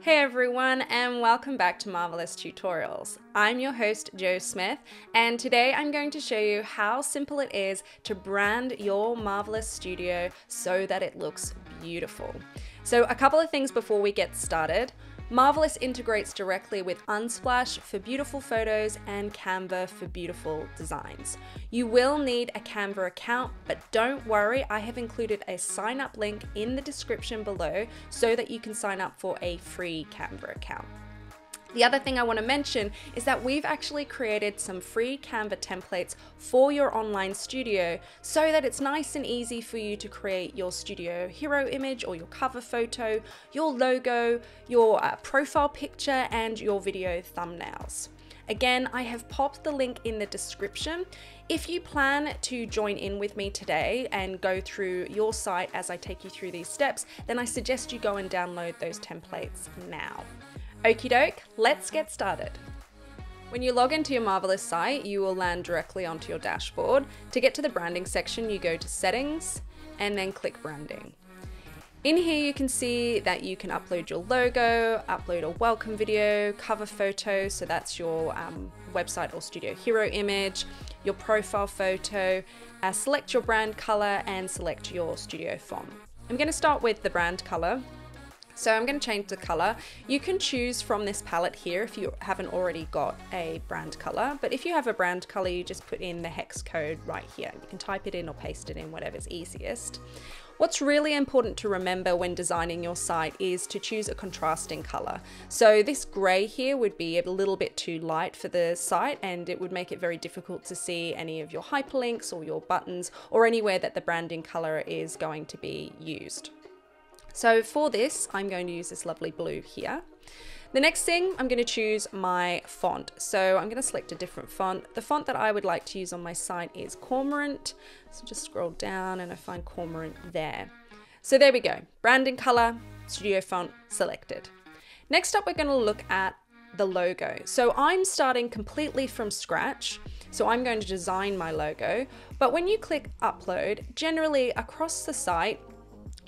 Hey everyone, and welcome back to Marvelous Tutorials. I'm your host, Jo Smith, and today I'm going to show you how simple it is to brand your Marvelous studio so that it looks beautiful. So a couple of things before we get started. Marvelous integrates directly with Unsplash for beautiful photos and Canva for beautiful designs. You will need a Canva account, but don't worry, I have included a sign up link in the description below so that you can sign up for a free Canva account. The other thing I want to mention is that we've actually created some free Canva templates for your online studio so that it's nice and easy for you to create your studio hero image or your cover photo, your logo, your profile picture, and your video thumbnails. Again, I have popped the link in the description. If you plan to join in with me today and go through your site as I take you through these steps, then I suggest you go and download those templates now. Okie doke, let's get started. When you log into your Marvelous site, you will land directly onto your dashboard. To get to the branding section, you go to Settings and then click Branding. In here, you can see that you can upload your logo, upload a welcome video, cover photo, so that's your website or studio hero image, your profile photo, select your brand color and select your studio font. I'm going to start with the brand color. So I'm going to change the color. You can choose from this palette here if you haven't already got a brand color, but if you have a brand color, you just put in the hex code right here. You can type it in or paste it in, whatever's easiest. What's really important to remember when designing your site is to choose a contrasting color. So this gray here would be a little bit too light for the site and it would make it very difficult to see any of your hyperlinks or your buttons or anywhere that the branding color is going to be used. So for this, I'm going to use this lovely blue here. The next thing, I'm going to choose my font. So I'm going to select a different font. The font that I would like to use on my site is Cormorant. So just scroll down and I find Cormorant there. So there we go. Branding color, studio font selected. Next up, we're going to look at the logo. So I'm starting completely from scratch. So I'm going to design my logo. But when you click upload, generally across the site,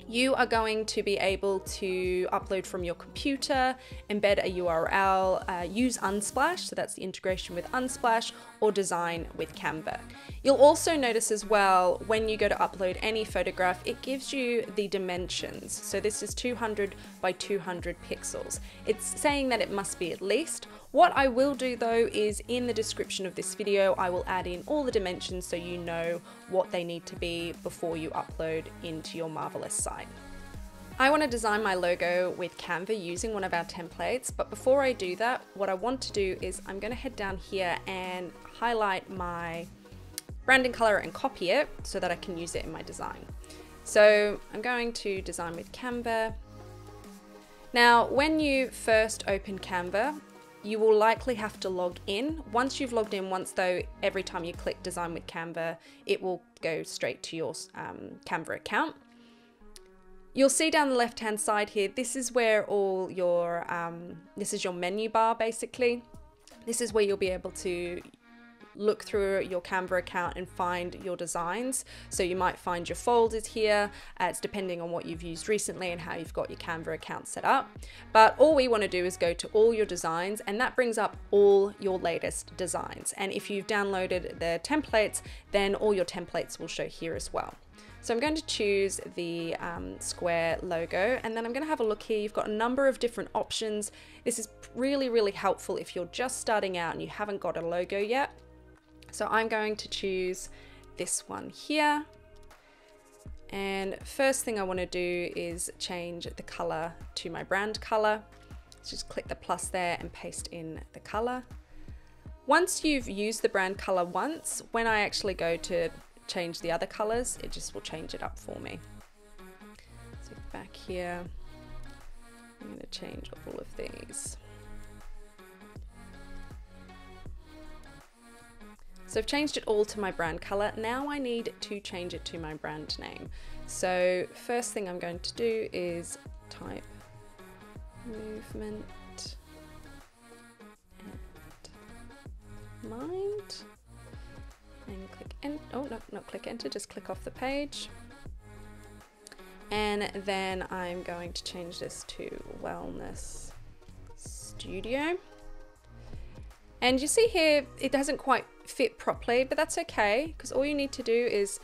you are going to be able to upload from your computer, embed a URL, use Unsplash, so that's the integration with Unsplash, or design with Canva. You'll also notice as well, when you go to upload any photograph, it gives you the dimensions. So this is 200 by 200 pixels. It's saying that it must be at least. What I will do though is in the description of this video, I will add in all the dimensions so you know what they need to be before you upload into your Marvelous site. I want to design my logo with Canva using one of our templates, but before I do that, what I want to do is I'm going to head down here and highlight my branding color and copy it so that I can use it in my design. So I'm going to design with Canva. Now, when you first open Canva, you will likely have to log in. Once you've logged in once though, every time you click design with Canva, it will go straight to your Canva account. You'll see down the left hand side here, this is where all your, this is your menu bar basically. This is where you'll be able to look through your Canva account and find your designs. So you might find your folders here. It's depending on what you've used recently and how you've got your Canva account set up. But all we want to do is go to all your designs and that brings up all your latest designs. And if you've downloaded the templates, then all your templates will show here as well. So I'm going to choose the square logo and then I'm going to have a look here. You've got a number of different options. This is really, really helpful if you're just starting out and you haven't got a logo yet. So I'm going to choose this one here. And first thing I want to do is change the color to my brand color. So just click the plus there and paste in the color. Once you've used the brand color once, when I actually go to change the other colors, it just will change it up for me. So back here, I'm going to change all of these. So I've changed it all to my brand color. Now I need to change it to my brand name. So first thing I'm going to do is type movement and mind and click enter. Oh, no, not click enter, just click off the page. And then I'm going to change this to wellness Studio. And you see here, it doesn't quite fit properly, but that's okay, because all you need to do is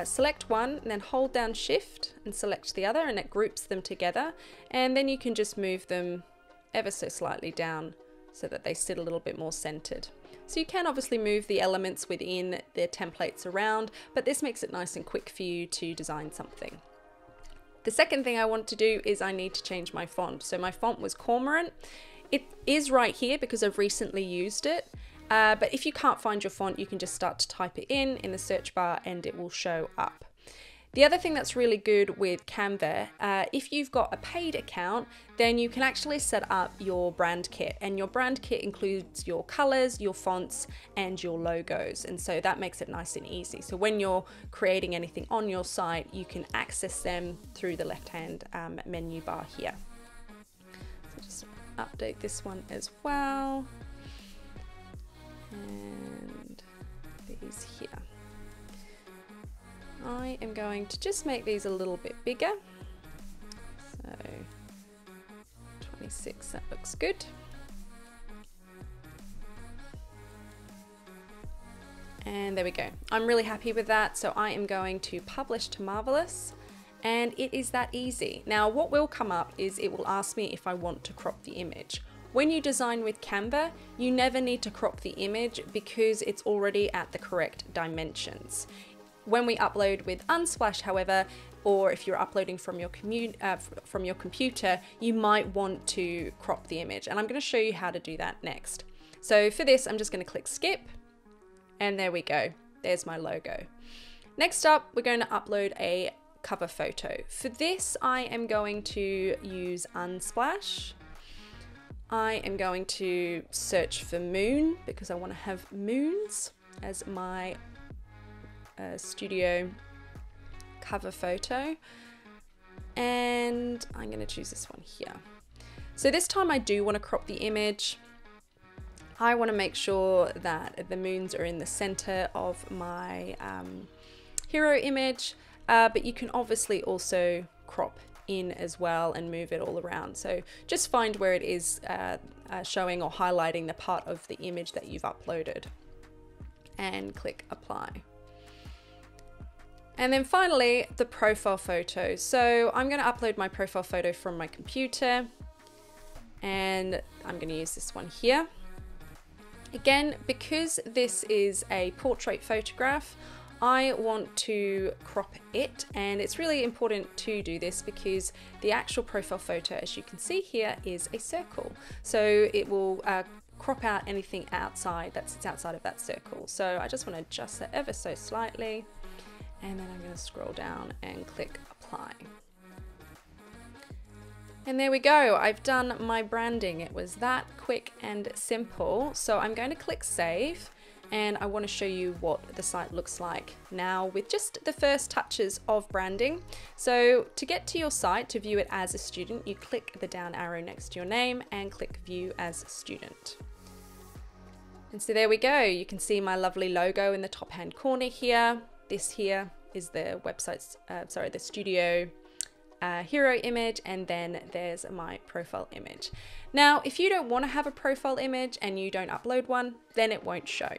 select one and then hold down Shift and select the other, and it groups them together. And then you can just move them ever so slightly down so that they sit a little bit more centered. So you can obviously move the elements within their templates around, but this makes it nice and quick for you to design something. The second thing I want to do is I need to change my font. So my font was Cormorant. It is right here because I've recently used it. But if you can't find your font, you can just start to type it in the search bar and it will show up. The other thing that's really good with Canva, if you've got a paid account, then you can actually set up your brand kit, and your brand kit includes your colors, your fonts, and your logos. And so that makes it nice and easy. So when you're creating anything on your site, you can access them through the left-hand menu bar here. So just update this one as well. And these here. I am going to just make these a little bit bigger. So 26, that looks good. And there we go. I'm really happy with that. So I am going to publish to Marvelous, and it is that easy. Now what will come up is it will ask me if I want to crop the image. When you design with Canva, you never need to crop the image because it's already at the correct dimensions. When we upload with Unsplash, however, or if you're uploading from your computer, you might want to crop the image. And I'm going to show you how to do that next. So for this, I'm just going to click skip, and there we go. There's my logo. Next up, we're going to upload a cover photo. For this, I am going to use Unsplash. I am going to search for moon because I want to have moons as my studio cover photo, and I'm going to choose this one here. So this time I do want to crop the image. I want to make sure that the moons are in the center of my hero image, but you can obviously also crop in as well and move it all around. So just find where it is showing or highlighting the part of the image that you've uploaded and click apply. And then finally, the profile photo. So I'm going to upload my profile photo from my computer, and I'm going to use this one here. Again, because this is a portrait photograph, I want to crop it, and it's really important to do this because the actual profile photo, as you can see here, is a circle. So it will crop out anything outside that sits outside of that circle. So I just want to adjust that ever so slightly. And then I'm going to scroll down and click apply. And there we go. I've done my branding. It was that quick and simple. So I'm going to click save, and I want to show you what the site looks like now with just the first touches of branding. So to get to your site, to view it as a student, you click the down arrow next to your name and click view as student. And so there we go. You can see my lovely logo in the top hand corner here. This here is the website's, the studio hero image, and then there's my profile image. Now, if you don't want to have a profile image and you don't upload one, then it won't show.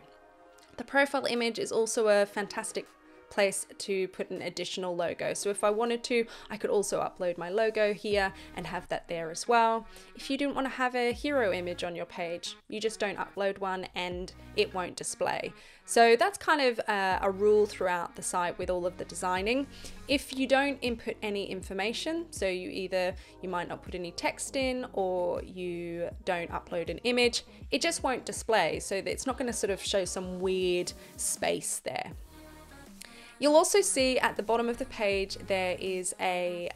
The profile image is also a fantastic place to put an additional logo. So if I wanted to, I could also upload my logo here and have that there as well. If you didn't want to have a hero image on your page, you just don't upload one and it won't display. So that's kind of a rule throughout the site with all of the designing. If you don't input any information, so you might not put any text in, or you don't upload an image, it just won't display. So it's not going to sort of show some weird space there. You'll also see at the bottom of the page there is a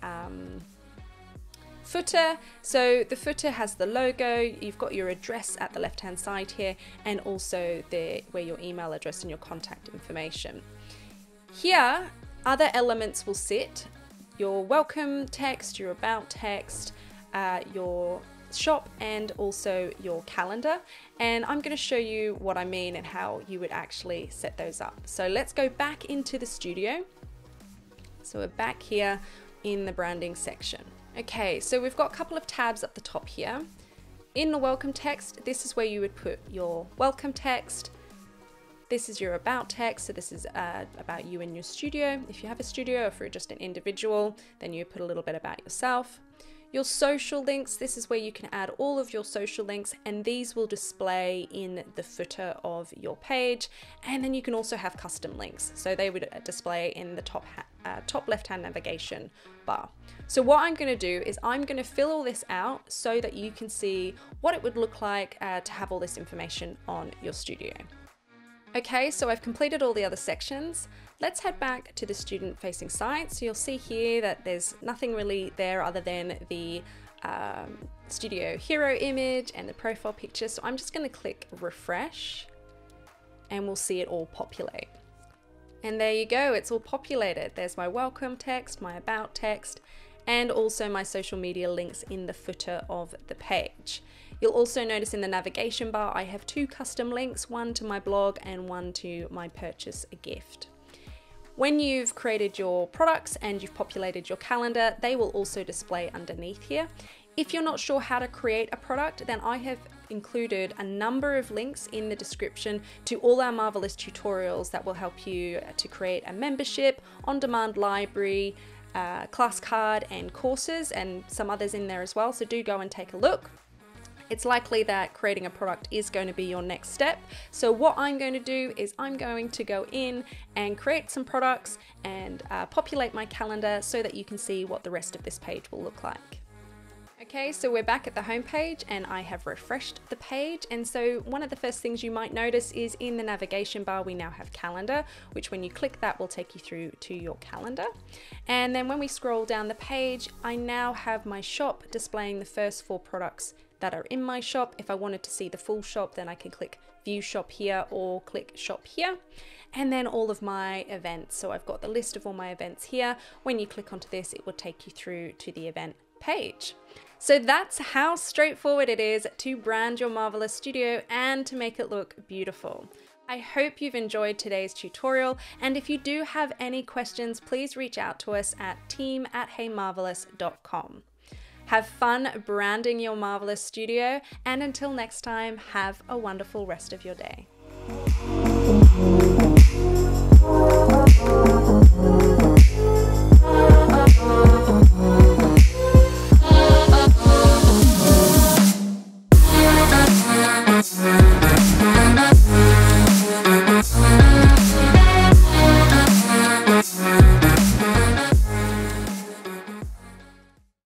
footer. So the footer has the logo, you've got your address at the left hand side here, and also where your email address and your contact information. Here, other elements will sit: your welcome text, your about text, your shop, and also your calendar. And I'm going to show you what I mean and how you would actually set those up. So let's go back into the studio. So we're back here in the branding section. Okay, so we've got a couple of tabs at the top here. In the welcome text, this is where you would put your welcome text. This is your about text, so this is about you and your studio. If you have a studio, or if you're just an individual, then you put a little bit about yourself. Your social links, this is where you can add all of your social links, and these will display in the footer of your page. And then you can also have custom links, so they would display in the top left-hand navigation bar. So what I'm going to do is I'm going to fill all this out so that you can see what it would look like to have all this information on your studio. Okay, so I've completed all the other sections. Let's head back to the student-facing site. So you'll see here that there's nothing really there other than the studio hero image and the profile picture. So I'm just going to click refresh and we'll see it all populate. And there you go, it's all populated. There's my welcome text, my about text, and also my social media links in the footer of the page. You'll also notice in the navigation bar, I have 2 custom links, one to my blog and one to my purchase a gift. When you've created your products and you've populated your calendar, they will also display underneath here. If you're not sure how to create a product, then I have included a number of links in the description to all our Marvelous tutorials that will help you to create a membership, on-demand library, class card and courses, and some others in there as well. So do go and take a look. It's likely that creating a product is going to be your next step. So what I'm going to do is I'm going to go in and create some products and populate my calendar so that you can see what the rest of this page will look like. Okay, so we're back at the home page and I have refreshed the page. And so one of the first things you might notice is in the navigation bar, we now have calendar, which when you click that will take you through to your calendar. And then when we scroll down the page, I now have my shop displaying the first 4 products that are in my shop. If I wanted to see the full shop, then I can click view shop here or click shop here. And then all of my events. So I've got the list of all my events here. When you click onto this, it will take you through to the event page. So that's how straightforward it is to brand your Marvelous Studio and to make it look beautiful. I hope you've enjoyed today's tutorial, and if you do have any questions, please reach out to us at team@heymarvelous.com. Have fun branding your Marvelous Studio, and until next time, have a wonderful rest of your day.